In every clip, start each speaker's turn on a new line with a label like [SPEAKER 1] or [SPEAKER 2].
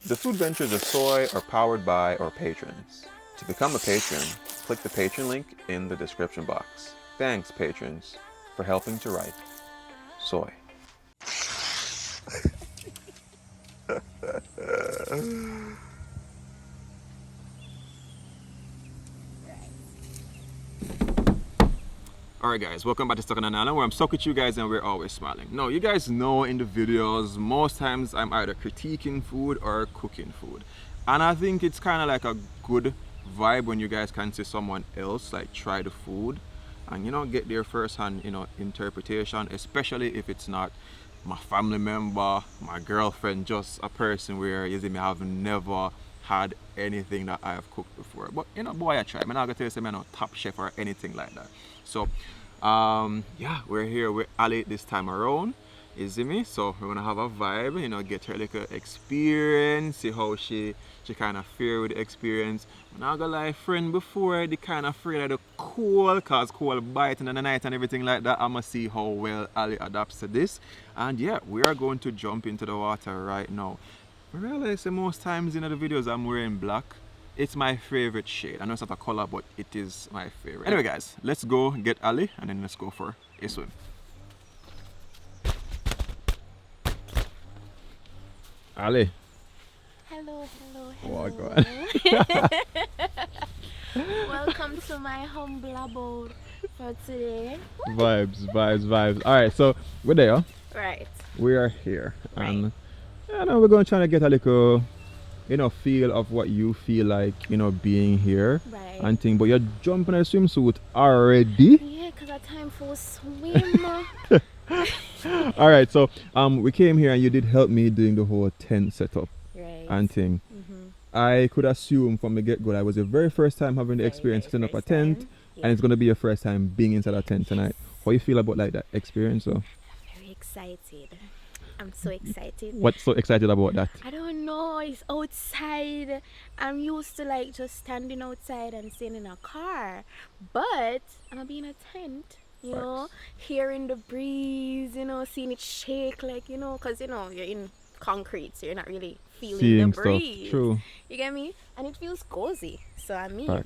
[SPEAKER 1] The food ventures of Soai are powered by our patrons. To become a patron, click the patron link in the description box. Thanks, patrons, for helping to write Soai. Alright guys, welcome back to Stuck on an Island, where I'm stuck with you guys and we're always smiling. Now, you guys know in the videos, most times I'm either critiquing food or cooking food. And I think it's kind of like a good vibe when you guys can see someone else like try the food and, you know, get their first-hand, you know, interpretation, especially if it's not my family member, my girlfriend, just a person where, you see me, have never had anything that I have cooked before. But, you know, boy, I try. I'm not going to tell you I'm not a top chef or anything like that. So, yeah, we're here with Ali this time around, you see me? So we're gonna have a vibe, you know, get her like a experience, see how she kind of fare with the experience. I'm not gonna lie, friend before, the kind of afraid of the cold, cause cold biting in the night and everything like that. I'm gonna see how well Ali adapts to this. And yeah, we are going to jump into the water right now. I realize that most times in the videos I'm wearing black. It's my favorite shade. I know it's not a color, but it is my favorite. Anyway guys, let's go get Ali and then let's go for a swim. Ali.
[SPEAKER 2] Hello.
[SPEAKER 1] Oh God.
[SPEAKER 2] Welcome to my humble abode for today.
[SPEAKER 1] Vibes. Alright, so we're there.
[SPEAKER 2] Right.
[SPEAKER 1] We are here.
[SPEAKER 2] Right.
[SPEAKER 1] And I know we're going to try to get a little, you know, feel of what you feel like, you know, being here.
[SPEAKER 2] Right.
[SPEAKER 1] And thing, but you're jumping in a swimsuit already.
[SPEAKER 2] Yeah, because it's time for a swim.
[SPEAKER 1] All right, so we came here and you did help me doing the whole tent setup
[SPEAKER 2] Right.
[SPEAKER 1] and thing. I could assume from the get-go that was your very first time having the experience setting up a tent, and it's going to be your first time being inside a tent tonight. How you feel about like that experience? So?
[SPEAKER 2] Very excited. I'm so excited.
[SPEAKER 1] What's so excited about that?
[SPEAKER 2] I don't know, it's outside. I'm used to like just standing outside and sitting in a car, but I'm gonna be in a tent, you know, hearing the breeze, you know, seeing it shake, like, you know, because, you know, you're in concrete, so you're not really feeling
[SPEAKER 1] Seeing
[SPEAKER 2] the breeze.
[SPEAKER 1] stuff. True.
[SPEAKER 2] You get me? And it feels cozy, so I mean.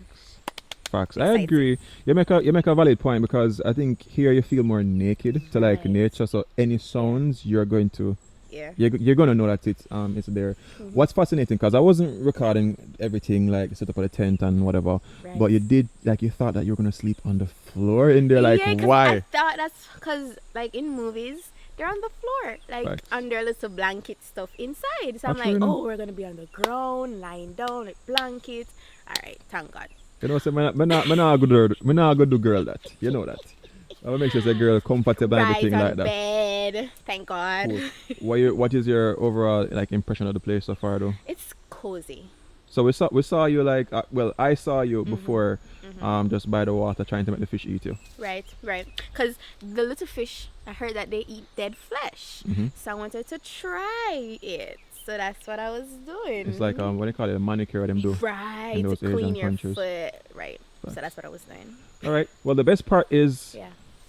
[SPEAKER 1] Facts. I agree. You make a valid point, because I think here you feel more naked to like nature. So any sounds you're going to, you're gonna know that it's there. What's fascinating, because I wasn't recording everything like set up at the tent and whatever, but you did, like, you thought that you were gonna sleep on the floor in there. Like, why?
[SPEAKER 2] I thought that's because like in movies they're on the floor, like under little blanket stuff inside. So I'm like, oh, we're gonna be on the ground, lying down with blankets. All right, thank God.
[SPEAKER 1] You know, so me not good do girl that. You know that. I will make sure the girl comfortable and everything like that.
[SPEAKER 2] Bed. Thank God.
[SPEAKER 1] Cool. What is your overall like impression of the place so far though?
[SPEAKER 2] It's cozy.
[SPEAKER 1] So we saw you like well, I saw you before just by the water trying to make the fish eat you. Right.
[SPEAKER 2] Because the little fish, I heard that they eat dead flesh. So I wanted to try it. So that's what I was doing.
[SPEAKER 1] It's like what do you call it, a manicure them do.
[SPEAKER 2] Right,
[SPEAKER 1] in those
[SPEAKER 2] to clean
[SPEAKER 1] Asian
[SPEAKER 2] your
[SPEAKER 1] countries.
[SPEAKER 2] foot. Right. So that's what I was doing.
[SPEAKER 1] All right. Well, the best part is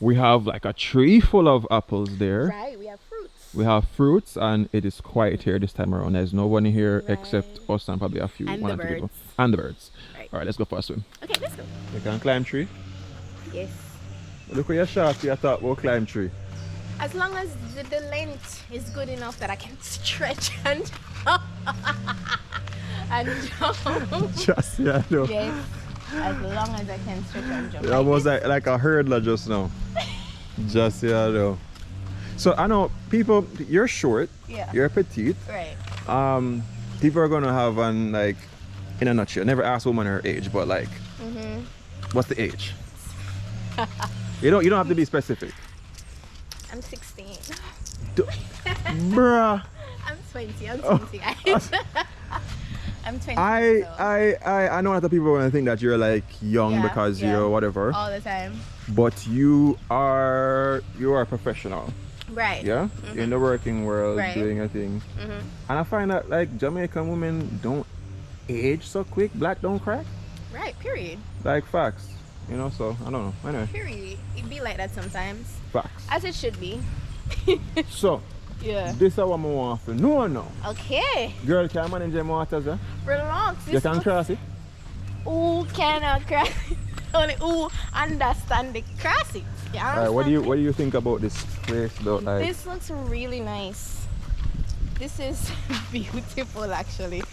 [SPEAKER 1] we have like a tree full of apples there.
[SPEAKER 2] Right. We have fruits.
[SPEAKER 1] We have fruits, and it is quiet here this time around. There's no one here except us and probably a few
[SPEAKER 2] and
[SPEAKER 1] one
[SPEAKER 2] the
[SPEAKER 1] or two
[SPEAKER 2] birds.
[SPEAKER 1] people. And the birds.
[SPEAKER 2] Right.
[SPEAKER 1] All right, let's go for a swim.
[SPEAKER 2] Okay, let's go.
[SPEAKER 1] You can climb tree.
[SPEAKER 2] Yes.
[SPEAKER 1] Look where you're short. You thought we'll climb tree.
[SPEAKER 2] As long as the length is good enough that I can stretch and jump.
[SPEAKER 1] Just no.
[SPEAKER 2] Yes. As long as I can stretch and jump.
[SPEAKER 1] It almost like a hurdler just now. Just no. So I know people, you're short.
[SPEAKER 2] Yeah.
[SPEAKER 1] You're petite.
[SPEAKER 2] Right.
[SPEAKER 1] People are gonna have an, like, in a nutshell, never ask a woman her age, but like, what's the age? you don't have to be specific.
[SPEAKER 2] I'm 16.
[SPEAKER 1] Bruh.
[SPEAKER 2] I'm 20. I'm 20.
[SPEAKER 1] I know that people are gonna think that you're like young because you're whatever.
[SPEAKER 2] All the time.
[SPEAKER 1] But you are a professional.
[SPEAKER 2] Right.
[SPEAKER 1] Yeah? In the working world, doing a thing. And I find that like Jamaican women don't age so quick. Black don't crack.
[SPEAKER 2] Right, period.
[SPEAKER 1] Like facts. You know, so I don't know. Anyway.
[SPEAKER 2] Period. It be like that sometimes.
[SPEAKER 1] Facts.
[SPEAKER 2] As it should be.
[SPEAKER 1] So
[SPEAKER 2] Yeah.
[SPEAKER 1] This is what I want to know now.
[SPEAKER 2] Okay.
[SPEAKER 1] Girl, can I manage them waters, eh?
[SPEAKER 2] Relax.
[SPEAKER 1] You can cross it?
[SPEAKER 2] Who cannot cross it? Only who understand the cross it. You
[SPEAKER 1] Alright, what do you think about this place though? Like,
[SPEAKER 2] This looks really nice. This is beautiful actually.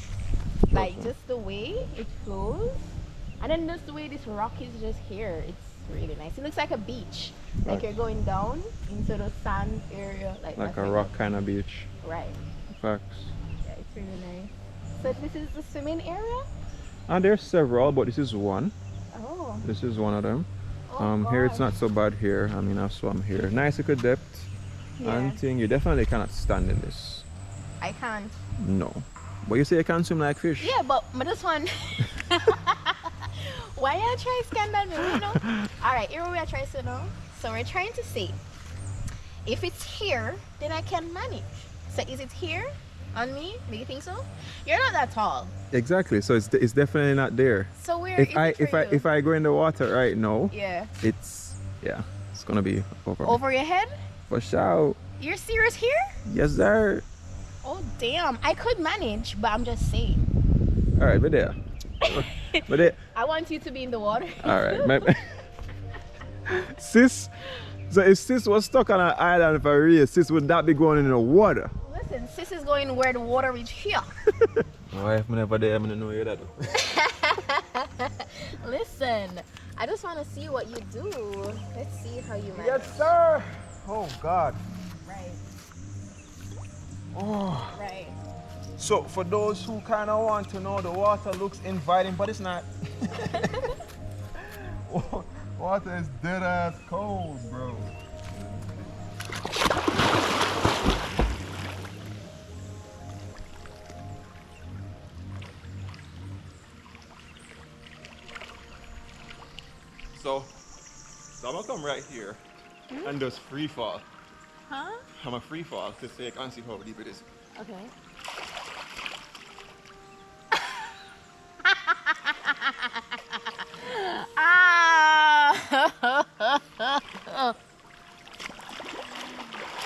[SPEAKER 2] Like just the way it flows. And then just the way this rock is just here. It's really nice. It looks like a beach. Like
[SPEAKER 1] Right.
[SPEAKER 2] you're going down into the sand area. Like
[SPEAKER 1] a rock kind of beach.
[SPEAKER 2] Right.
[SPEAKER 1] Facts.
[SPEAKER 2] Yeah, it's really nice. So this is the swimming area?
[SPEAKER 1] And there's several, but this is one.
[SPEAKER 2] Oh.
[SPEAKER 1] This is one of them.
[SPEAKER 2] Oh,
[SPEAKER 1] Here it's
[SPEAKER 2] gosh.
[SPEAKER 1] not so bad here. I mean, I've swum here. Nice little depth.
[SPEAKER 2] Yeah.
[SPEAKER 1] And thing, you definitely cannot stand in this.
[SPEAKER 2] I can't.
[SPEAKER 1] No. But you say you can swim like fish.
[SPEAKER 2] Yeah, but this one. Why you try to scandal me? You know? Alright, here we are trying to know. So we're trying to see if it's here, then I can manage. So is it here on me? Do you think so? You're not that tall.
[SPEAKER 1] Exactly. So it's definitely not there.
[SPEAKER 2] So where
[SPEAKER 1] If
[SPEAKER 2] is
[SPEAKER 1] I
[SPEAKER 2] it
[SPEAKER 1] if
[SPEAKER 2] for
[SPEAKER 1] I
[SPEAKER 2] you?
[SPEAKER 1] if I go in the water right now,
[SPEAKER 2] Yeah.
[SPEAKER 1] it's gonna be over. me.
[SPEAKER 2] Over your head?
[SPEAKER 1] For sure.
[SPEAKER 2] You're serious here?
[SPEAKER 1] Yes, sir.
[SPEAKER 2] Oh damn. I could manage, but I'm just saying.
[SPEAKER 1] All right, but there. But there.
[SPEAKER 2] I want you to be in the water.
[SPEAKER 1] All right, sis. So if sis was stuck on an island for real, sis would not be going in the water.
[SPEAKER 2] Listen, sis is going where the water is here.
[SPEAKER 1] My wife never there, I know you that.
[SPEAKER 2] Listen, I just want to see what you do. Let's see how you manage.
[SPEAKER 1] Yes, sir. Oh God.
[SPEAKER 2] Right,
[SPEAKER 1] Oh.
[SPEAKER 2] right.
[SPEAKER 1] So for those who kind of want to know, the water looks inviting, but it's not. Water is dead ass cold, bro. So I'm gonna come right here and just free fall.
[SPEAKER 2] Huh?
[SPEAKER 1] I'm a free fall to say I can't see how deep it is.
[SPEAKER 2] Okay. Ah!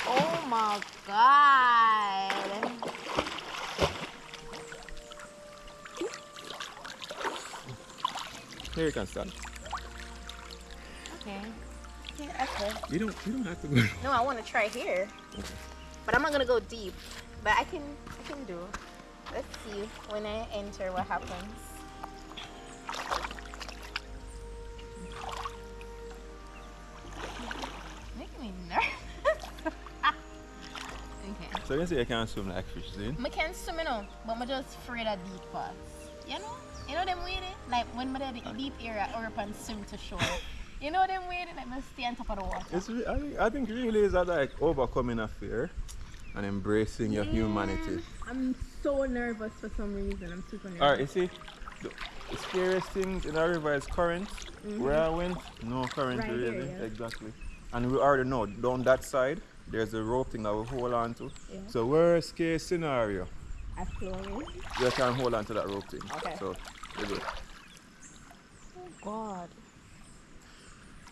[SPEAKER 2] Oh my God.
[SPEAKER 1] Here you can stand.
[SPEAKER 2] Okay. Yeah, okay.
[SPEAKER 1] You don't have to go.
[SPEAKER 2] No, I want to try here. But I'm not gonna go deep. But I can do. Let's see when I enter what happens. Making me nervous. Okay.
[SPEAKER 1] So you say you can't swim like fish, see?
[SPEAKER 2] I can swim, you know, but I'm just afraid of deep parts. You know? You know them way there? Like when I'm in the deep area or up and swim to shore. You know them way there? Like I stay on top of the water.
[SPEAKER 1] It's, I think really is that like overcoming a fear and embracing your humanity.
[SPEAKER 2] I'm so nervous for some reason. I'm super nervous.
[SPEAKER 1] Alright, you see, the scariest things in a river is current. Where I went, no current
[SPEAKER 2] Right
[SPEAKER 1] really.
[SPEAKER 2] here, yeah.
[SPEAKER 1] Exactly. And we already know, down that side, there's a rope thing that we hold on to.
[SPEAKER 2] Yeah.
[SPEAKER 1] So worst case scenario,
[SPEAKER 2] I flow in.
[SPEAKER 1] you can hold on to that rope thing.
[SPEAKER 2] Okay.
[SPEAKER 1] So, you're good.
[SPEAKER 2] Oh God.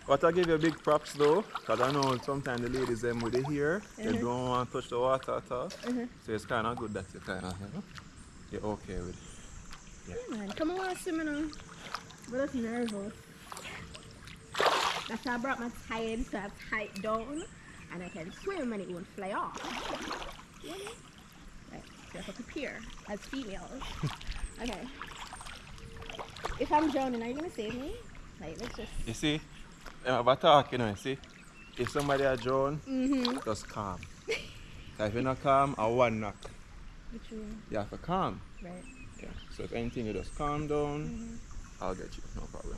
[SPEAKER 1] But I give you big props though, because I know sometimes the ladies them with the hair, they don't want to touch the water at all. So it's kind of good that you kind of, you're okay with it.
[SPEAKER 2] Yeah, man. Come on, swim now. But that's nervous. That's why I brought my tide so I tie it down and I can swim and it won't fly off. You know? Right. So I have to prepare as females. Okay. If I'm drowning, are you gonna save me? Like, let's just.
[SPEAKER 1] You see, if I talk, you know, you see, if somebody are drowned, just calm. So if you're not calm, I one knock.
[SPEAKER 2] Which one?
[SPEAKER 1] You have to calm.
[SPEAKER 2] Right.
[SPEAKER 1] Yeah. So if anything, you just calm down, I'll get you, no problem.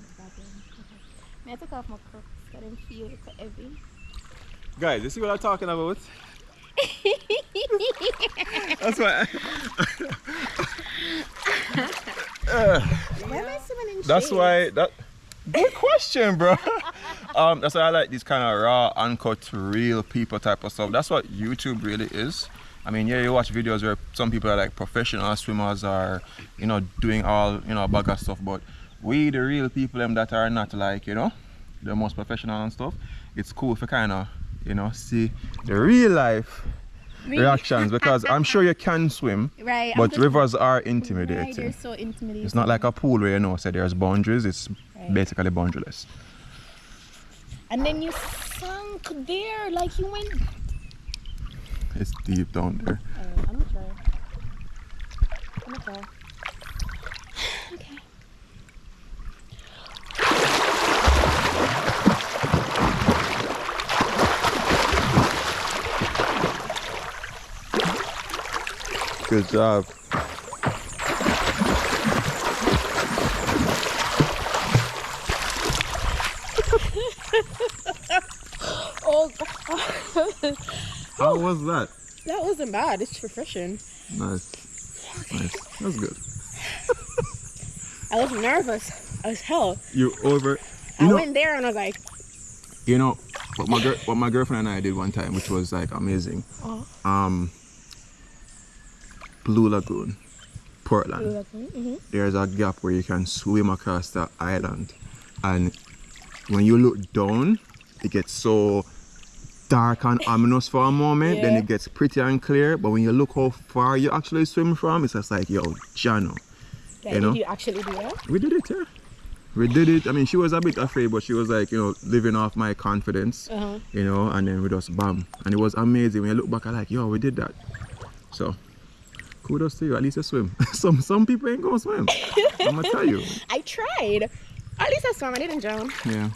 [SPEAKER 2] No problem. Okay. May I take off my crocs? I didn't feel it heavy.
[SPEAKER 1] Guys, you see what I'm talking about? That's why.
[SPEAKER 2] Why am I swimming in
[SPEAKER 1] That's
[SPEAKER 2] shades?
[SPEAKER 1] why that. Good question, bro. That's why I like these kind of raw, uncut, real people type of stuff. That's what YouTube really is. I mean, yeah, you watch videos where some people are like professional swimmers are, you know, doing all, you know, bag of stuff. But we, the real people, them that are not like, you know, the most professional and stuff. It's cool if you kind of, you know, see the real life reactions because I'm sure you can swim,
[SPEAKER 2] Right.
[SPEAKER 1] but rivers are
[SPEAKER 2] Right,
[SPEAKER 1] intimidating.
[SPEAKER 2] they're so intimidating.
[SPEAKER 1] It's not like a pool where you know, say there's boundaries. It's basically boundaryless.
[SPEAKER 2] And then you sunk there, like you went.
[SPEAKER 1] It's deep down there.
[SPEAKER 2] I'm gonna try. Okay.
[SPEAKER 1] Good job.
[SPEAKER 2] Oh God.
[SPEAKER 1] How was that?
[SPEAKER 2] That wasn't bad. It's refreshing.
[SPEAKER 1] Nice. Nice. That's good.
[SPEAKER 2] I was nervous as hell.
[SPEAKER 1] You over.
[SPEAKER 2] I went there and I was like,
[SPEAKER 1] You know what my girlfriend and I did one time, which was like amazing. Blue Lagoon, Portland. There's a gap where you can swim across the island, and when you look down, it gets so dark and ominous for a moment. Then it gets pretty and clear. But when you look how far you actually swim from, it's just like, yo, Jano. You know?
[SPEAKER 2] Did you actually do that?
[SPEAKER 1] We did it, yeah. We did it. I mean, she was a bit afraid, but she was like, you know, living off my confidence, you know, and then we just bam. And it was amazing. When you look back, I'm like, yo, we did that. So, kudos to you. At least you swim. Some people ain't gonna swim. I'm gonna tell you.
[SPEAKER 2] I tried. At least I swam. I didn't drown.
[SPEAKER 1] Yeah.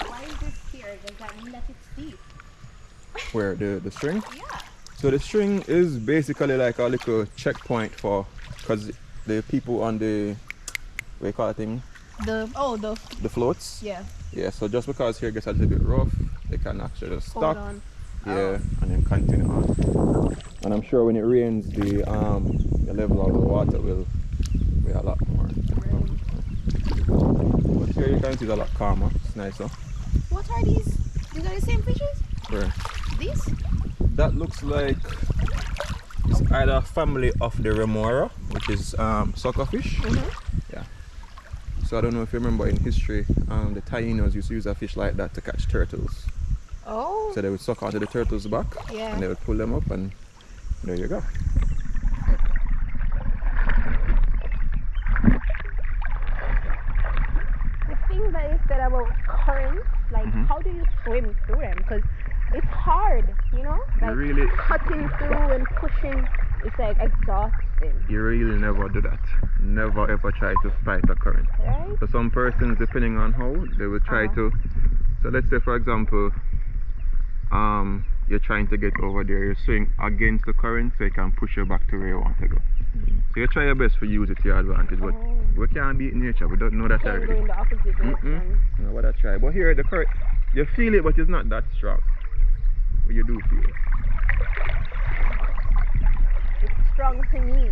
[SPEAKER 2] Why is this here? Does that mean that it's deep?
[SPEAKER 1] Where the string?
[SPEAKER 2] Yeah.
[SPEAKER 1] So the string is basically like a little checkpoint for, because the people on the, what you call it thing? The floats.
[SPEAKER 2] Yeah.
[SPEAKER 1] Yeah, so just because here gets a little bit rough, they can actually just stop.
[SPEAKER 2] Hold on.
[SPEAKER 1] Yeah, and then continue on. And I'm sure when it rains, the level of the water will be a lot more. But here you can see it's a lot calmer. It's nicer.
[SPEAKER 2] What are these? These are the same fishes?
[SPEAKER 1] Where?
[SPEAKER 2] These?
[SPEAKER 1] That looks like it's either a family of the remora, which is suckerfish. Yeah. So I don't know if you remember in history, the Tainos used to use a fish like that to catch turtles.
[SPEAKER 2] Oh.
[SPEAKER 1] So they would suck onto the turtle's back, and they would pull them up, and there you go.
[SPEAKER 2] The thing that you said about currents, like how do you swim through them? Because it's hard, you know? Like
[SPEAKER 1] really
[SPEAKER 2] cutting through and pushing, it's like exhausting.
[SPEAKER 1] You really never do that. Never ever try to fight the current.
[SPEAKER 2] Right?
[SPEAKER 1] So some persons, depending on how, they will try to. So let's say, for example, you're trying to get over there, you swing against the current so you can push you back to where you want to go. So you try your best to use it to your advantage, but we can't beat nature. We don't know that already.
[SPEAKER 2] Go in the opposite direction.
[SPEAKER 1] No, what I try. But here, the current, you feel it, but it's not that strong. But you do feel it.
[SPEAKER 2] It's strong to me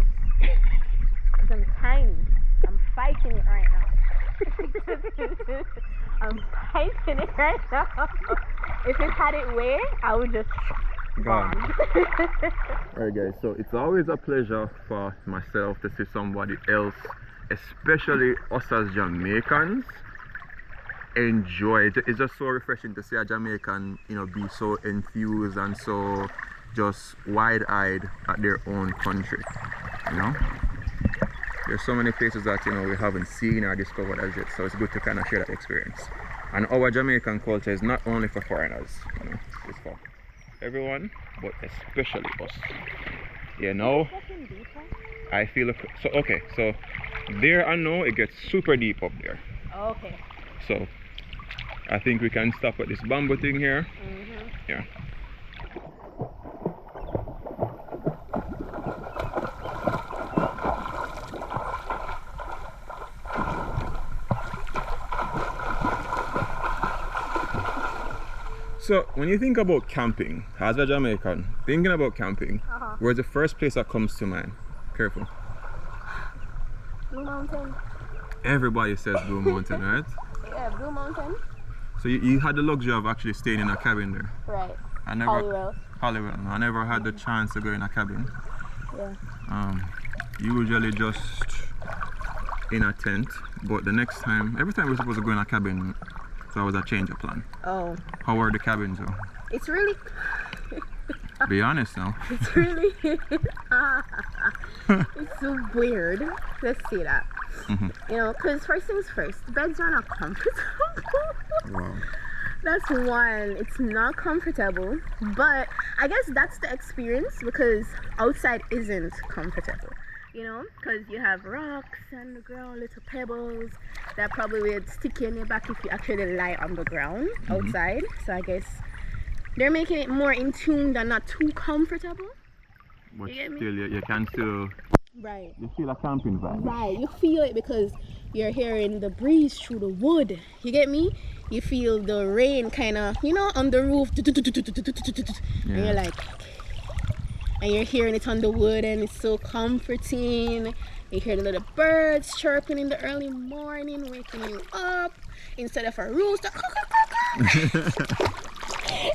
[SPEAKER 2] because I'm tiny. I'm fighting it right now. I'm fighting it right now. If it had it way, I would just gone.
[SPEAKER 1] Alright guys, so it's always a pleasure for myself to see somebody else, especially us as Jamaicans, enjoy it. It's just so refreshing to see a Jamaican, you know, be so enthused and so just wide-eyed at their own country, you know. There's so many places that, you know, we haven't seen or discovered as yet, so it's good to kind of share that experience. And our Jamaican culture is not only for foreigners, you know, it's for everyone, but especially us. You know, I feel so. Okay, so there I know it gets super deep up there.
[SPEAKER 2] Okay.
[SPEAKER 1] So I think we can stop at this bamboo thing here. Yeah. So when you think about camping, as a Jamaican, thinking about camping, where's the first place that comes to mind? Careful.
[SPEAKER 2] Blue Mountain.
[SPEAKER 1] Everybody says Blue Mountain, right?
[SPEAKER 2] Yeah, Blue Mountain.
[SPEAKER 1] So you had the luxury of actually staying in a cabin there.
[SPEAKER 2] Right.
[SPEAKER 1] I never.
[SPEAKER 2] Holywell.
[SPEAKER 1] Holywell. No, I never had the chance to go in a cabin.
[SPEAKER 2] Yeah.
[SPEAKER 1] Usually just in a tent, but the next time, every time we're supposed to go in a cabin, so it was a change of plan.
[SPEAKER 2] Oh.
[SPEAKER 1] How are the cabins though?
[SPEAKER 2] It's really...
[SPEAKER 1] Be honest now.
[SPEAKER 2] It's really... it's so weird. Let's see that. You know, because first things first, beds are not comfortable.
[SPEAKER 1] Wow.
[SPEAKER 2] That's one. It's not comfortable, but I guess that's the experience because outside isn't comfortable. You know, because you have rocks on the ground, little pebbles that probably would stick you in your back if you actually lie on the ground outside. So I guess they're making it more in tune and not too comfortable.
[SPEAKER 1] But
[SPEAKER 2] You get me?
[SPEAKER 1] still, you can still...
[SPEAKER 2] Right.
[SPEAKER 1] You feel a camping vibe.
[SPEAKER 2] Right, you feel it because you're hearing the breeze through the wood. You get me? You feel the rain kind of, you know, on the roof. And you're like, and you're hearing it on the wood and it's so comforting. You hear the little birds chirping in the early morning, waking you up instead of a rooster.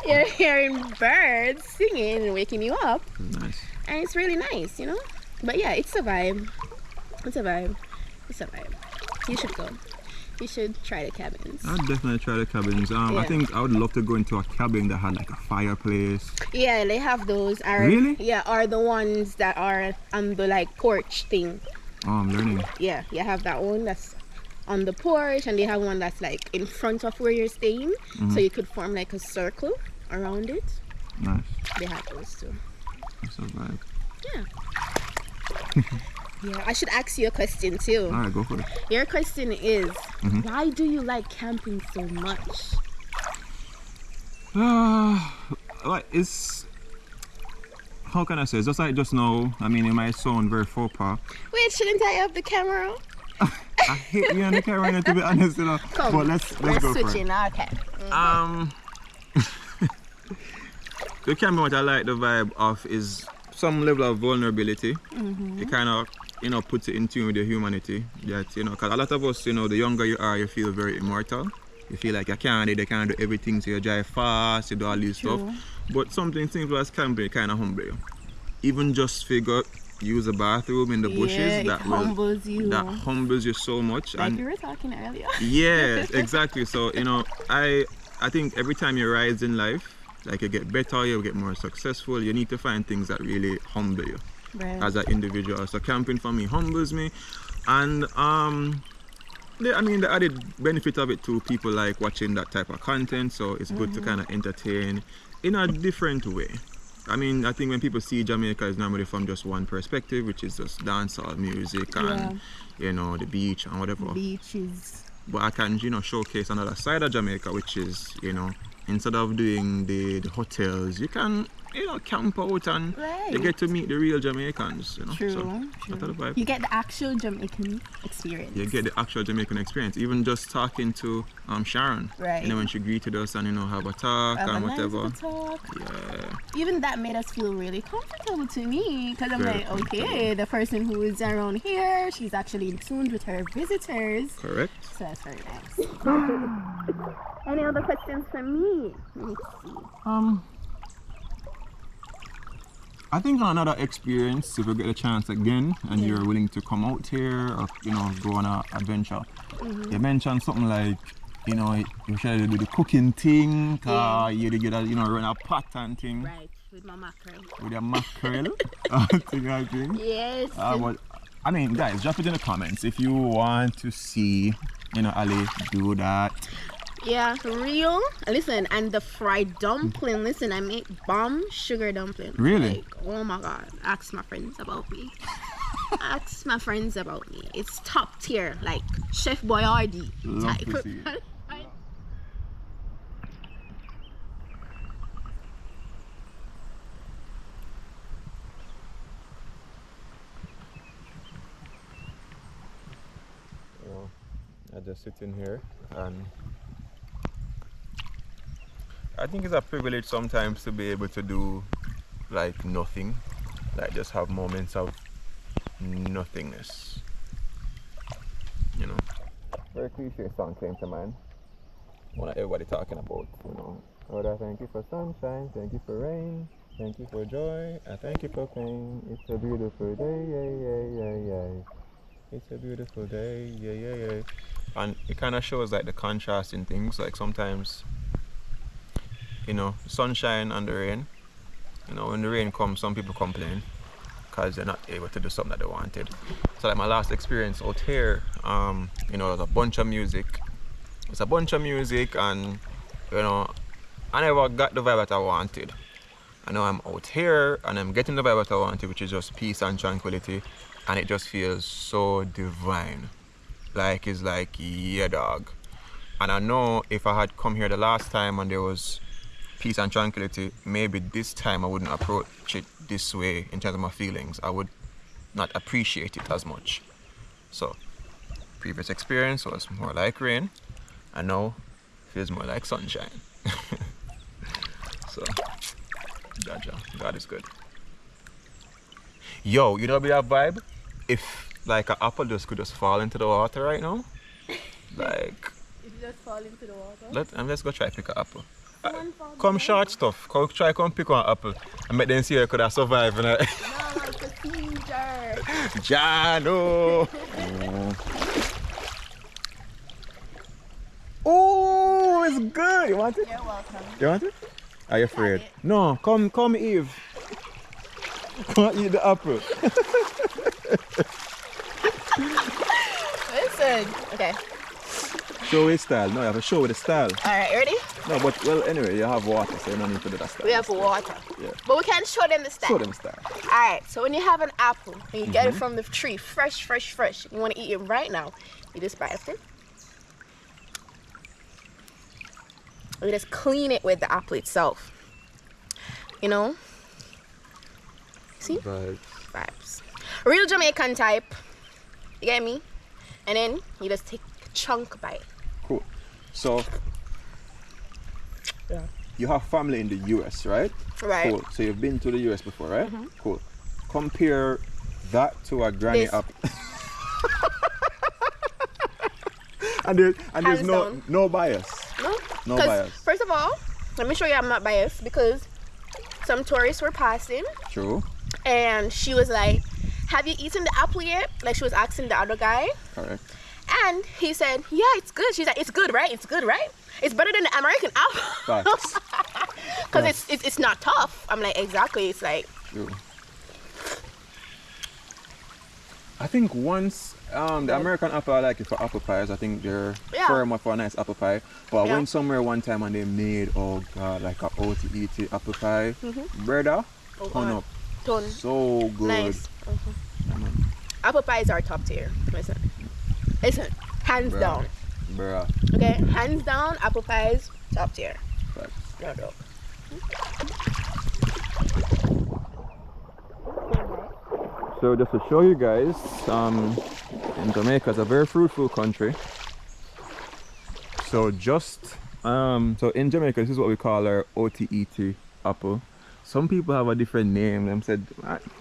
[SPEAKER 2] You're hearing birds singing and waking you up.
[SPEAKER 1] Nice.
[SPEAKER 2] And it's really nice, you know? But yeah, it's a vibe. It's a vibe. It's a vibe. You should go. You should try the cabins.
[SPEAKER 1] I'd definitely try the cabins. I think I would love to go into a cabin that had like a fireplace.
[SPEAKER 2] Yeah, they have those.
[SPEAKER 1] Really?
[SPEAKER 2] Yeah, are the ones that are on the like porch thing.
[SPEAKER 1] Oh, I'm learning.
[SPEAKER 2] Yeah, you have that one that's on the porch, and they have one that's like in front of where you're staying, so you could form like a circle around it.
[SPEAKER 1] Nice.
[SPEAKER 2] They have those too.
[SPEAKER 1] That's a vibe.
[SPEAKER 2] Yeah. Yeah, I should ask you a question too.
[SPEAKER 1] Alright, go for it.
[SPEAKER 2] Your question is, why do you like camping so much?
[SPEAKER 1] Like it's... How can I say? It's just like just now, I mean, it might sound very faux pas.
[SPEAKER 2] Wait, shouldn't I have the camera?
[SPEAKER 1] I hate you on the camera, to be honest, you know.
[SPEAKER 2] Come,
[SPEAKER 1] but let's
[SPEAKER 2] we're
[SPEAKER 1] go
[SPEAKER 2] switching.
[SPEAKER 1] for it.
[SPEAKER 2] Okay.
[SPEAKER 1] The camera, what I like the vibe of is some level of vulnerability. It kind of, you know, puts it in tune with your humanity. That, you know, because a lot of us, you know, the younger you are, you feel very immortal. You feel like you can't do everything, so you drive fast, you do all this stuff. But something simple as camping kind of humble you. Even just figure use a bathroom in the bushes, that
[SPEAKER 2] humbles you.
[SPEAKER 1] That humbles you so much.
[SPEAKER 2] Like
[SPEAKER 1] and
[SPEAKER 2] you were talking earlier.
[SPEAKER 1] yeah, exactly. So, you know, I think every time you rise in life, like you get better, you get more successful, you need to find things that really humble you as an individual. So camping for me humbles me. And I mean, the added benefit of it too, people like watching that type of content, so it's good to kind of entertain in a different way. I mean, I think when people see Jamaica, it's normally from just one perspective, which is just dancehall music and, you know, the beach and whatever.
[SPEAKER 2] Beaches.
[SPEAKER 1] But I can, you know, showcase another side of Jamaica, which is, you know, instead of doing the hotels, you can, you know, camp out and you get to meet the real Jamaicans, you know.
[SPEAKER 2] True,
[SPEAKER 1] so,
[SPEAKER 2] true.
[SPEAKER 1] That's the vibe.
[SPEAKER 2] You get the actual Jamaican experience.
[SPEAKER 1] You get the actual Jamaican experience. Even just talking to Sharon,
[SPEAKER 2] right?
[SPEAKER 1] You know, when she greeted us and, you know, have a talk and whatever.
[SPEAKER 2] Nice talk.
[SPEAKER 1] Yeah.
[SPEAKER 2] Even that made us feel really comfortable to me, because I'm like, okay, the person who is around here, she's actually in tune with her visitors.
[SPEAKER 1] Correct.
[SPEAKER 2] So that's very nice. Any other questions for me? Let's see.
[SPEAKER 1] I think on another experience, if you get a chance again and you're willing to come out here or, you know, go on an adventure, you mentioned something like, you know, you should do the cooking thing, you get a, you know, run a pot and thing.
[SPEAKER 2] Right, with my mackerel.
[SPEAKER 1] With your mackerel, thing I think.
[SPEAKER 2] Yes.
[SPEAKER 1] But, I mean, guys, drop it in the comments if you want to see, you know, Ali do that.
[SPEAKER 2] Yeah, real. Listen, and the fried dumpling. Listen, I make bomb sugar dumpling.
[SPEAKER 1] Really?
[SPEAKER 2] Like, oh my god. Ask my friends about me. Ask my friends about me. It's top tier, like Chef Boyardee type.
[SPEAKER 1] Love to see it. I just sit in here and I think it's a privilege sometimes to be able to do like nothing, like just have moments of nothingness, you know. Very cliche song came to mind. What everybody talking about, you know. Lord, I thank you for sunshine, thank you for rain, thank you for joy, I thank you for pain. It's a beautiful day, yeah, yeah, yeah, yeah. It's a beautiful day, yeah, yeah, yeah. And it kind of shows like the contrast in things. Like sometimes, you know, sunshine and the rain. You know, when the rain comes, some people complain because they're not able to do something that they wanted. So like my last experience out here, you know, there's a bunch of music. It's a bunch of music, and you know, I never got the vibe that I wanted. I know I'm out here and I'm getting the vibe that I wanted, which is just peace and tranquility, and it just feels so divine. Like it's like, yeah, dog. And I know if I had come here the last time and there was peace and tranquility, maybe this time I wouldn't approach it this way in terms of my feelings. I would not appreciate it as much. So, previous experience was more like rain, and now feels more like sunshine. So, God is good. Yo, you know be that vibe? If like an apple just could just fall into the water right now, like
[SPEAKER 2] It just fall into the water.
[SPEAKER 1] let's go try pick an apple.
[SPEAKER 2] Someone fall
[SPEAKER 1] Come
[SPEAKER 2] down.
[SPEAKER 1] short stuff. Come pick one apple and make them see you could have survived. You know?
[SPEAKER 2] No, it's a seizure.
[SPEAKER 1] Jano. Oh, it's good. You want it?
[SPEAKER 2] You're welcome.
[SPEAKER 1] You want it? Are you afraid?
[SPEAKER 2] it.
[SPEAKER 1] No, come, Eve. Come eat the apple.
[SPEAKER 2] Listen. Okay.
[SPEAKER 1] Show with style. No, you have to show with the style.
[SPEAKER 2] Alright, ready?
[SPEAKER 1] No, but well, anyway, you have water, so you don't need to do that style.
[SPEAKER 2] We have water.
[SPEAKER 1] Yeah.
[SPEAKER 2] But we can show them the style.
[SPEAKER 1] Show them style.
[SPEAKER 2] Alright, so when you have an apple and you get it from the tree, fresh, you want to eat it right now, you just bite it. You just clean it with the apple itself. You know? See? Vibes. Real Jamaican type. You get me? And then you just take a chunk bite.
[SPEAKER 1] Cool. So, yeah, you have family in the US, right?
[SPEAKER 2] Right.
[SPEAKER 1] Cool. So you've been to the US before, right? Cool. Compare that to a granny
[SPEAKER 2] This.
[SPEAKER 1] apple. and there's
[SPEAKER 2] Hands down.
[SPEAKER 1] no bias.
[SPEAKER 2] No?
[SPEAKER 1] No
[SPEAKER 2] 'Cause
[SPEAKER 1] bias.
[SPEAKER 2] first of all, let me show you I'm not biased because some tourists were passing
[SPEAKER 1] True.
[SPEAKER 2] and she was like, have you eaten the apple yet? Like she was asking the other guy.
[SPEAKER 1] Correct.
[SPEAKER 2] And he said, yeah, it's good. She's like, it's good, right? It's good, right? It's better than the American apple.
[SPEAKER 1] Facts.
[SPEAKER 2] Because it's not tough. I'm like, exactly. It's like,
[SPEAKER 1] True. I think once the American apple I like it for apple pies. I think they're
[SPEAKER 2] Yeah.
[SPEAKER 1] firm for a nice apple pie. But I
[SPEAKER 2] Yeah.
[SPEAKER 1] went somewhere one time and they made, oh god, like a OTET apple pie. Brother, turn up.
[SPEAKER 2] ton.
[SPEAKER 1] So good.
[SPEAKER 2] Nice. Apple pies are top tier. Listen, hands
[SPEAKER 1] Bruh.
[SPEAKER 2] down.
[SPEAKER 1] Bruh.
[SPEAKER 2] Okay, hands down. Apple pies top tier.
[SPEAKER 1] Facts.
[SPEAKER 2] No joke.
[SPEAKER 1] So just to show you guys, in Jamaica is a very fruitful country. So so in Jamaica, this is what we call our OTET apple. Some people have a different name. Them said,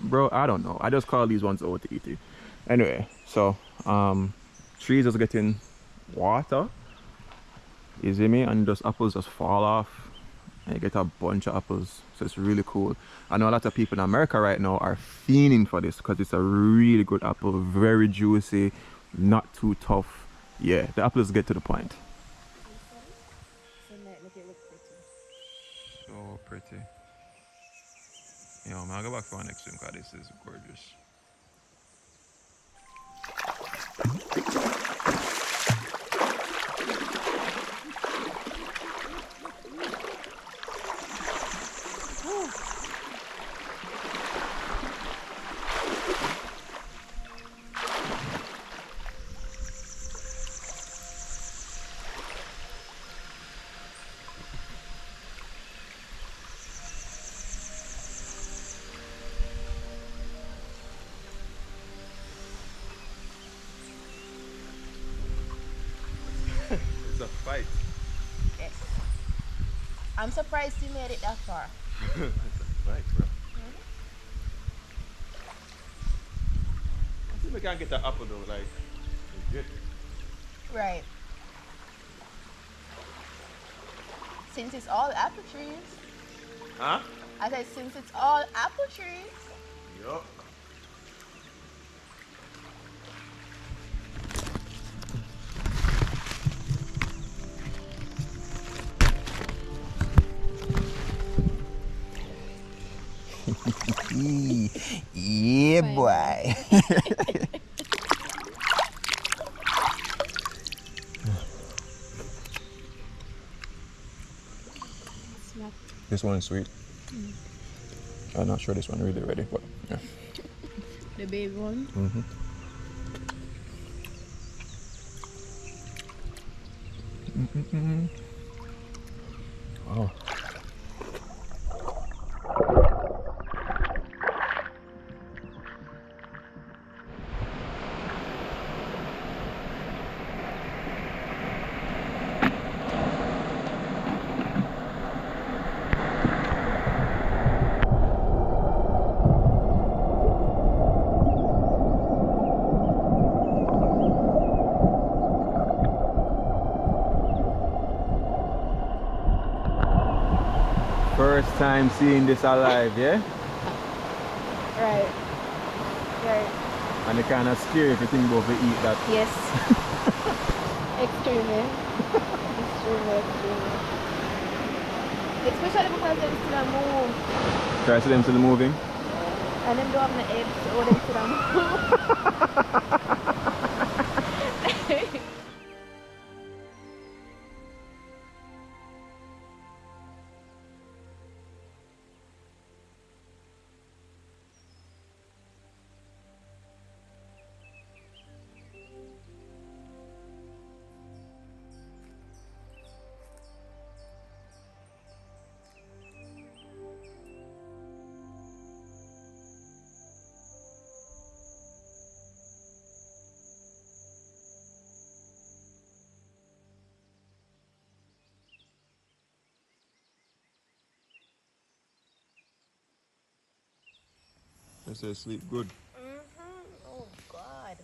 [SPEAKER 1] bro, I don't know. I just call these ones OTET. Anyway, so trees just getting water. You see me? And just apples just fall off. And you get a bunch of apples. So it's really cool. I know a lot of people in America right now are fiending for this because it's a really good apple, very juicy, not too tough. Yeah, the apples get to the point. So pretty. Yo, man, I'll go back for our next swim because this is gorgeous. It's a fight.
[SPEAKER 2] Yes. I'm surprised you made it that far.
[SPEAKER 1] It's a fight, bro. I see if we can't get that apple though, like, legit.
[SPEAKER 2] Right. Since it's all apple trees.
[SPEAKER 1] Huh?
[SPEAKER 2] I said since it's all apple trees.
[SPEAKER 1] Yup. Yeah,
[SPEAKER 2] Fine.
[SPEAKER 1] boy.
[SPEAKER 2] Snap.
[SPEAKER 1] This one is sweet. I'm not sure this one really ready, but yeah.
[SPEAKER 2] The baby one.
[SPEAKER 1] Mm-hmm. Oh. First time seeing this alive, yeah?
[SPEAKER 2] Right. Right.
[SPEAKER 1] And it kind of scary if you think about to eat that.
[SPEAKER 2] Yes. Extremely. Extremely. Especially because them still a move.
[SPEAKER 1] Try to see them still moving.
[SPEAKER 2] And them don't have the eggs, so them still a move.
[SPEAKER 1] They say sleep good.
[SPEAKER 2] Oh God.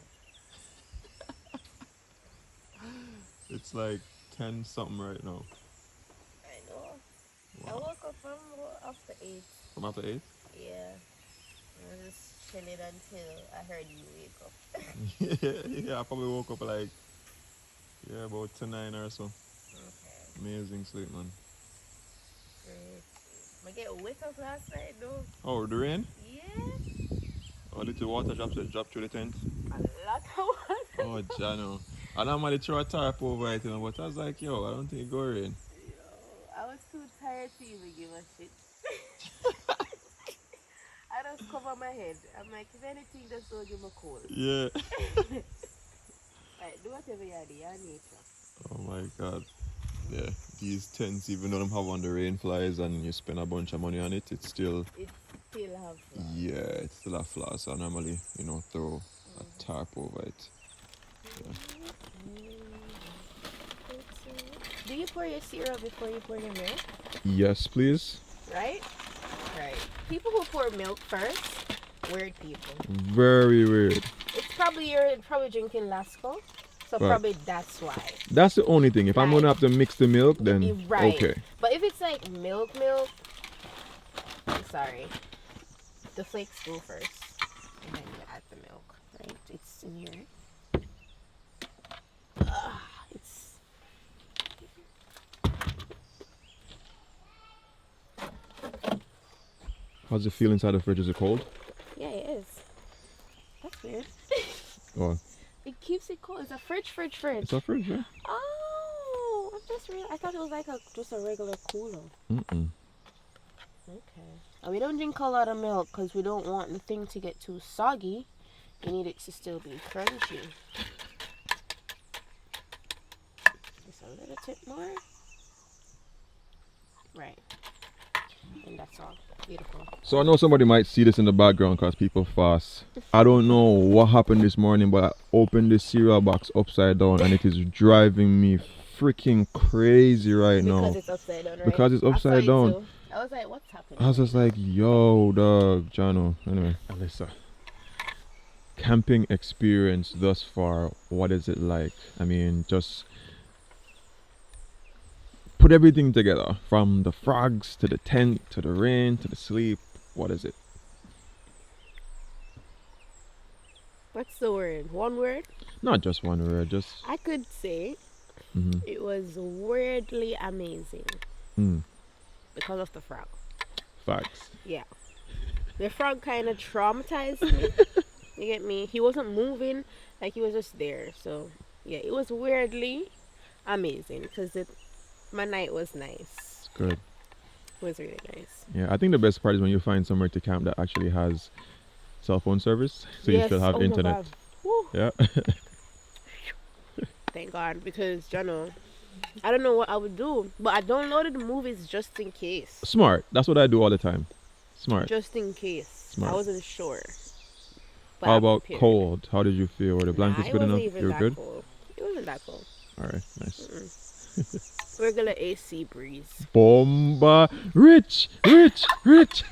[SPEAKER 1] It's like 10 something right now.
[SPEAKER 2] I know. I
[SPEAKER 1] Wow.
[SPEAKER 2] woke up from after 8.
[SPEAKER 1] From after 8?
[SPEAKER 2] Yeah. I was just chilling until I heard you wake up.
[SPEAKER 1] Yeah, I probably woke up like, yeah, about 9 or so.
[SPEAKER 2] Okay.
[SPEAKER 1] Amazing sleep, man.
[SPEAKER 2] Great. I get wet up last night though.
[SPEAKER 1] Oh, the rain?
[SPEAKER 2] Yeah.
[SPEAKER 1] Oh, little water drop through the tent.
[SPEAKER 2] A lot of water.
[SPEAKER 1] Oh, Jano. I normally throw a tarp over it, you know, but I was like, yo, I don't think it go rain.
[SPEAKER 2] Yo, I was too tired to even give a shit. I just cover my head. I'm like, if anything, just don't give me a cold.
[SPEAKER 1] Yeah.
[SPEAKER 2] Like, do whatever you do, you're nature.
[SPEAKER 1] Oh my God. Yeah, these tents, even though them have on the rain flies and you spend a bunch of money on it, it's still,
[SPEAKER 2] It still have flaws.
[SPEAKER 1] yeah, it's still a flaw. So I normally, you know, throw a tarp over it.
[SPEAKER 2] Do you pour your syrup before you pour your milk?
[SPEAKER 1] Yes, please.
[SPEAKER 2] Right? Right. People who pour milk first, weird people.
[SPEAKER 1] Very weird.
[SPEAKER 2] It's probably you're probably drinking Lasco, so
[SPEAKER 1] Right.
[SPEAKER 2] probably that's why.
[SPEAKER 1] That's the only thing. If I'm gonna have to mix the milk, then
[SPEAKER 2] Right.
[SPEAKER 1] okay.
[SPEAKER 2] But if it's like milk, I'm sorry. The flakes go first, and then you add the milk. Right? It's in here. It's.
[SPEAKER 1] How's it feel inside the fridge? Is it cold?
[SPEAKER 2] Yeah, it is. That's weird.
[SPEAKER 1] Or
[SPEAKER 2] It keeps it cold. It's a fridge.
[SPEAKER 1] it's a fridge, yeah?
[SPEAKER 2] Oh, I'm just real. I thought it was like just a regular cooler.
[SPEAKER 1] Mm-mm.
[SPEAKER 2] Okay. And we don't drink a lot of milk because we don't want the thing to get too soggy. We need it to still be crunchy. Just a little bit more. Right. And that's all. Beautiful.
[SPEAKER 1] So I know somebody might see this in the background because people fast. I don't know what happened this morning, but I opened the cereal box upside down and it is driving me freaking crazy right now.
[SPEAKER 2] Because it's upside down, right?
[SPEAKER 1] Because it's upside
[SPEAKER 2] I saw it
[SPEAKER 1] down.
[SPEAKER 2] too. I was like, what's happening?
[SPEAKER 1] I was just like, yo, dog, Jano. Anyway, Alyssa. Camping experience thus far, what is it like? I mean, just put everything together from the frogs to the tent to the rain to the sleep. What is it?
[SPEAKER 2] What's the word? One word?
[SPEAKER 1] Not just one word, just.
[SPEAKER 2] I could say
[SPEAKER 1] Mm-hmm.
[SPEAKER 2] it was weirdly amazing
[SPEAKER 1] Mm,
[SPEAKER 2] because of the frog.
[SPEAKER 1] facts.
[SPEAKER 2] Yeah. The frog kind of traumatized me. You get me? He wasn't moving, like he was just there. So yeah, it was weirdly amazing because my night was nice.
[SPEAKER 1] Good.
[SPEAKER 2] It was really nice.
[SPEAKER 1] Yeah, I think the best part is when you find somewhere to camp that actually has cell phone service, so you still have internet. Yeah.
[SPEAKER 2] Thank God, because you know, I don't know what I would do, but I downloaded the movies just in case.
[SPEAKER 1] Smart. That's what I do all the time. Smart.
[SPEAKER 2] Just in case.
[SPEAKER 1] Smart.
[SPEAKER 2] I wasn't sure. But
[SPEAKER 1] How
[SPEAKER 2] I'm
[SPEAKER 1] about
[SPEAKER 2] prepared.
[SPEAKER 1] cold? How did you feel? Were the blankets good enough?
[SPEAKER 2] Even
[SPEAKER 1] You were
[SPEAKER 2] that
[SPEAKER 1] good?
[SPEAKER 2] cold. It wasn't that cold.
[SPEAKER 1] Alright, nice.
[SPEAKER 2] Regular AC breeze.
[SPEAKER 1] Bomba! Rich! Rich! Rich!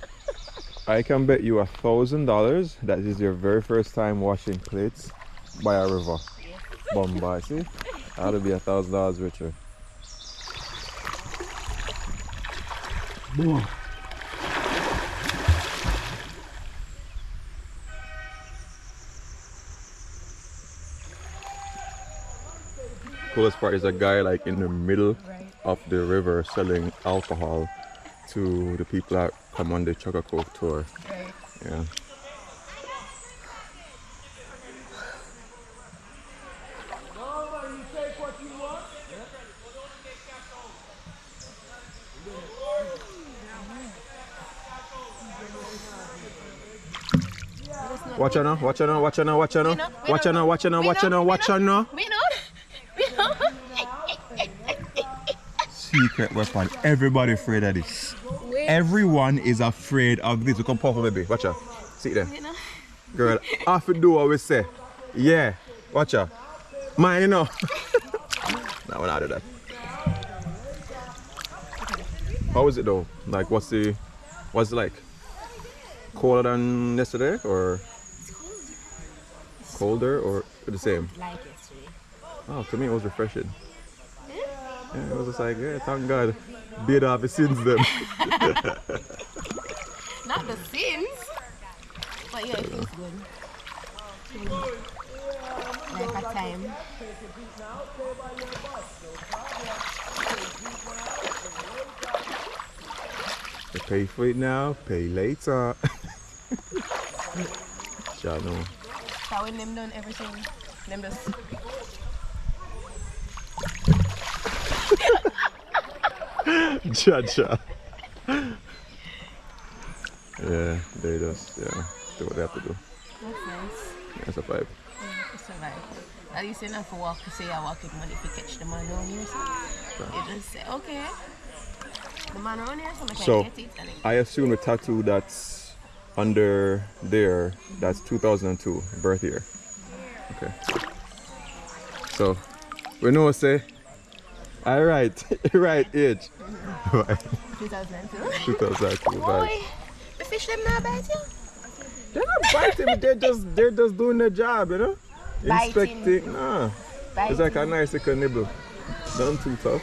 [SPEAKER 1] I can bet you $1,000 that is your very first time washing plates by a river.
[SPEAKER 2] Yes.
[SPEAKER 1] Bomba, see? That'll be $1,000 richer. Boom. Coolest part is a guy like in the middle of the river selling alcohol to the people that come on the Chococo tour.
[SPEAKER 2] Right.
[SPEAKER 1] Yeah. Watch out now, watch out now, watch out now, watch out now, watch out now, watch out now, watch out now, watch out now.
[SPEAKER 2] We know. We know.
[SPEAKER 1] Secret weapon. Everybody afraid of this. Everyone is afraid of this. You come puff baby. Watch out. See there. Girl, half to do what we say. Yeah. Watch out. Mine, you know. No, we're not do that. How is it though? Like, what's it like? Colder than yesterday or colder or the same?
[SPEAKER 2] Like yesterday.
[SPEAKER 1] Oh, to me it was refreshing. Yeah, it was just like, yeah, thank God. Beat off the sins then.
[SPEAKER 2] Not the sins. But yeah, it feels good. Like a time.
[SPEAKER 1] You pay for it now, pay later. Y'all know.
[SPEAKER 2] So when them done everything, them just...
[SPEAKER 1] Cha-cha. Yeah, they just, do what they have to do.
[SPEAKER 2] That's nice.
[SPEAKER 1] Yeah, it's a vibe.
[SPEAKER 2] Yeah, it's a vibe. At least you don't have to walk to say I walk with money if you catch the man around here. So you just say, okay. The man around here, so I can get it. And
[SPEAKER 1] I assume the tattoo that's under there, that's 2002, birth year. Okay. So, we know say, alright, right age. Right.
[SPEAKER 2] 2002.
[SPEAKER 1] 2002,
[SPEAKER 2] Boy,
[SPEAKER 1] right.
[SPEAKER 2] the fish them not bite you?
[SPEAKER 1] They're not biting, they're just doing their job, you know?
[SPEAKER 2] Biting.
[SPEAKER 1] Inspecting, nah.
[SPEAKER 2] Biting.
[SPEAKER 1] It's like a nice little nibble. Nothing too tough.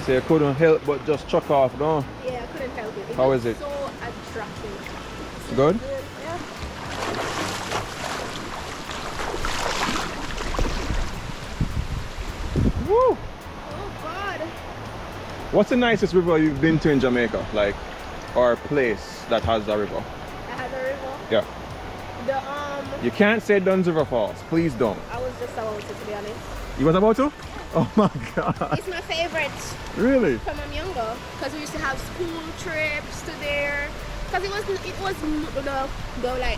[SPEAKER 1] So you couldn't help but just chuck off, no?
[SPEAKER 2] Yeah, I couldn't help it.
[SPEAKER 1] How is it?
[SPEAKER 2] So attractive.
[SPEAKER 1] Good?
[SPEAKER 2] Yeah.
[SPEAKER 1] Woo!
[SPEAKER 2] Oh God.
[SPEAKER 1] What's the nicest river you've been to in Jamaica? Like, or place that has a river?
[SPEAKER 2] I had a river.
[SPEAKER 1] Yeah. You can't say Dunn's River Falls. Please don't.
[SPEAKER 2] I was just about to be honest.
[SPEAKER 1] You was about to? Oh my God.
[SPEAKER 2] It's my favorite
[SPEAKER 1] Really?
[SPEAKER 2] from when I'm younger, because we used to have school trips to there. Because it was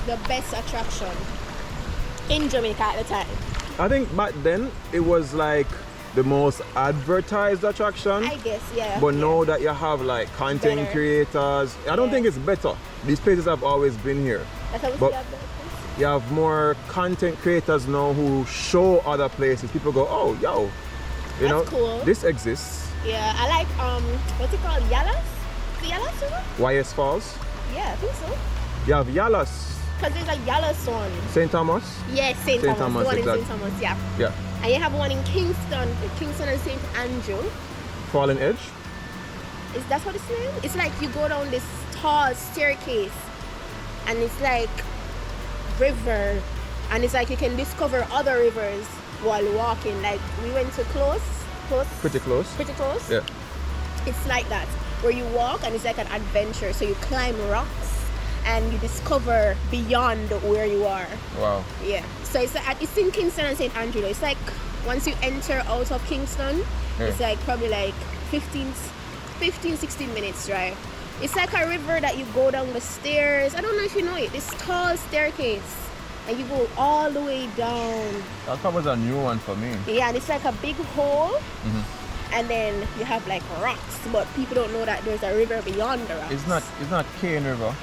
[SPEAKER 2] the best attraction in Jamaica at the time.
[SPEAKER 1] I think back then it was like the most advertised attraction.
[SPEAKER 2] I guess, yeah.
[SPEAKER 1] But now that you have like content
[SPEAKER 2] Better.
[SPEAKER 1] creators, I don't think it's better. These places have always been here.
[SPEAKER 2] That's how we
[SPEAKER 1] But-
[SPEAKER 2] see that.
[SPEAKER 1] You have more content creators now who show other places. People go, oh, yo, you know,
[SPEAKER 2] cool.
[SPEAKER 1] this exists.
[SPEAKER 2] Yeah, I like what's it called? Yalas? Is it Yalas River?
[SPEAKER 1] YS Falls.
[SPEAKER 2] Yeah, I think so.
[SPEAKER 1] You have Yalas,
[SPEAKER 2] Because there's a Yalas one.
[SPEAKER 1] St. Thomas.
[SPEAKER 2] Yes, St. Thomas.
[SPEAKER 1] Thomas,
[SPEAKER 2] The one
[SPEAKER 1] exactly.
[SPEAKER 2] in St. Thomas, yeah.
[SPEAKER 1] Yeah.
[SPEAKER 2] And you have one in Kingston and St. Andrew.
[SPEAKER 1] Fallen Edge?
[SPEAKER 2] Is that what it's named? It's like you go down this tall staircase and it's like river, and it's like you can discover other rivers while walking. Like we went to
[SPEAKER 1] Pretty close. Yeah.
[SPEAKER 2] It's like that, where you walk and it's like an adventure. So you climb rocks and you discover beyond where you are.
[SPEAKER 1] Wow.
[SPEAKER 2] Yeah. So it's in Kingston and St. Andrew. It's like once you enter out of Kingston, it's like probably like 15, 16 minutes drive. It's like a river that you go down the stairs. I don't know if you know it. This tall staircase. And you go all the way down.
[SPEAKER 1] That was a new one for me.
[SPEAKER 2] Yeah, and it's like a big hole. And then you have like rocks, but people don't know that there's a river beyond the rocks.
[SPEAKER 1] It's not Cane River.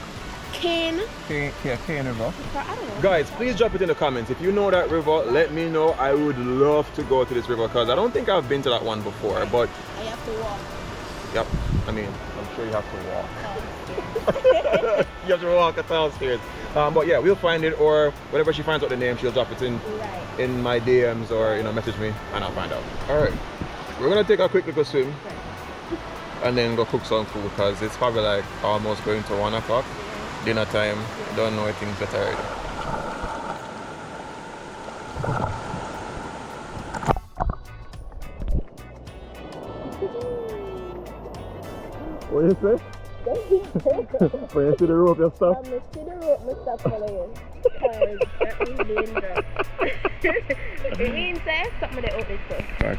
[SPEAKER 2] Cane
[SPEAKER 1] River.
[SPEAKER 2] I don't know.
[SPEAKER 1] Guys, please drop it in the comments. If you know that river, let me know. I would love to go to this river because I don't think I've been to that one before. But
[SPEAKER 2] I have to walk.
[SPEAKER 1] Yep. I mean, I'm sure you have to walk. You have to walk 1,000 stairs. But yeah, we'll find it, or whenever she finds out the name, she'll drop it in my DMs, or message me and I'll find out. All right, we're gonna take a quick little swim and then go cook some food because it's probably like almost going to 1 o'clock. Dinner time. Don't know if things get already. What do you say? When you see the rope, you stop?
[SPEAKER 2] When you see the rope, you stop following. Because that is dangerous. It means something that open stuff.
[SPEAKER 1] Right.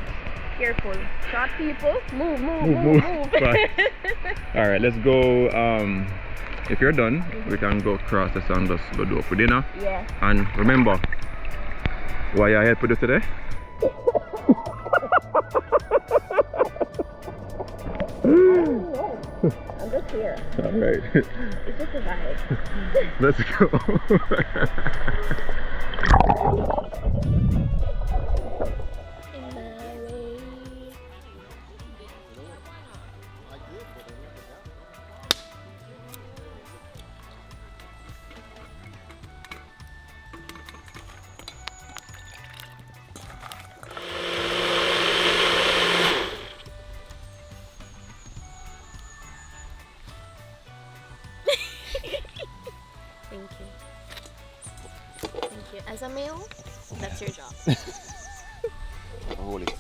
[SPEAKER 2] Careful. Short people. Move.
[SPEAKER 1] Right. Alright, let's go. If you're done, we can go across the sun, just go do for dinner.
[SPEAKER 2] Yeah.
[SPEAKER 1] And remember, why your head put it today?
[SPEAKER 2] I'm just here.
[SPEAKER 1] Alright.
[SPEAKER 2] It's just a vibe.
[SPEAKER 1] Let's go.
[SPEAKER 2] Thank you. As a male, that's your job.
[SPEAKER 1] Hold it.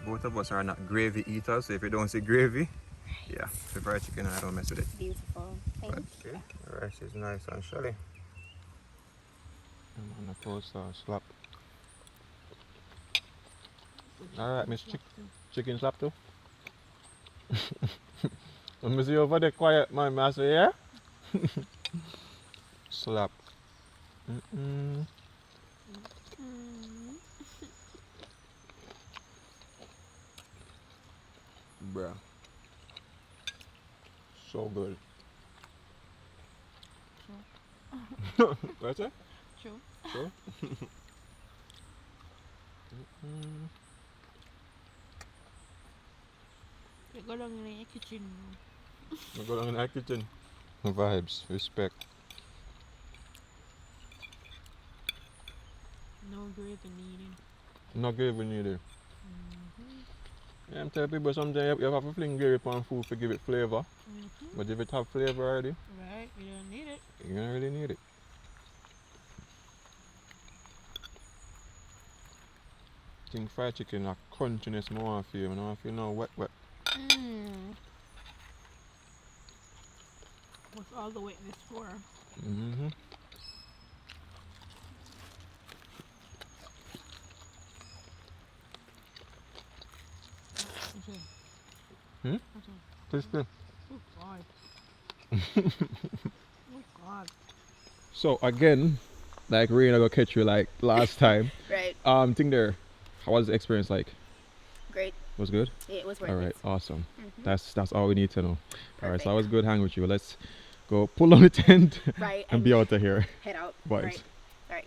[SPEAKER 1] Both of us are not gravy eaters, so if you don't see gravy, yeah, the fried chicken, I don't mess with it.
[SPEAKER 2] Beautiful. Thank you.
[SPEAKER 1] Okay, the rice is nice and shelly. I'm gonna post a slap. Alright, Miss Chicken slap too. Let me see you over there quiet, man. Master, yeah? Slap. Bruh. So good. True. What's that?
[SPEAKER 2] True.
[SPEAKER 1] True?
[SPEAKER 2] Go down in the kitchen.
[SPEAKER 1] We go down in the kitchen. Vibes, respect.
[SPEAKER 2] No gravy needed.
[SPEAKER 1] No gravy needed. Yeah, I'm telling people sometimes you have to fling gravy on food to give it flavor. But if it have flavor already,
[SPEAKER 2] Right, you don't need it.
[SPEAKER 1] you don't really need it. I think fried chicken a crunchiness more want feel. I don't want feel no wet.
[SPEAKER 2] What's all the wetness for?
[SPEAKER 1] Mm-hmm.
[SPEAKER 2] Okay.
[SPEAKER 1] Hmm?
[SPEAKER 2] Okay.
[SPEAKER 1] Crispy.
[SPEAKER 2] Oh God. Oh God.
[SPEAKER 1] So again, like we're gonna go catch you like last time.
[SPEAKER 2] Right.
[SPEAKER 1] Think there. How was the experience like?
[SPEAKER 2] Great.
[SPEAKER 1] Was good?
[SPEAKER 2] Yeah, it was worth
[SPEAKER 1] All right,
[SPEAKER 2] it.
[SPEAKER 1] awesome. That's all we need to know. All right, so
[SPEAKER 2] Perfect.
[SPEAKER 1] I was good hanging with you. Let's go pull on the tent
[SPEAKER 2] Right.
[SPEAKER 1] and be out of here.
[SPEAKER 2] Head out.
[SPEAKER 1] Boys.
[SPEAKER 2] Right. All right.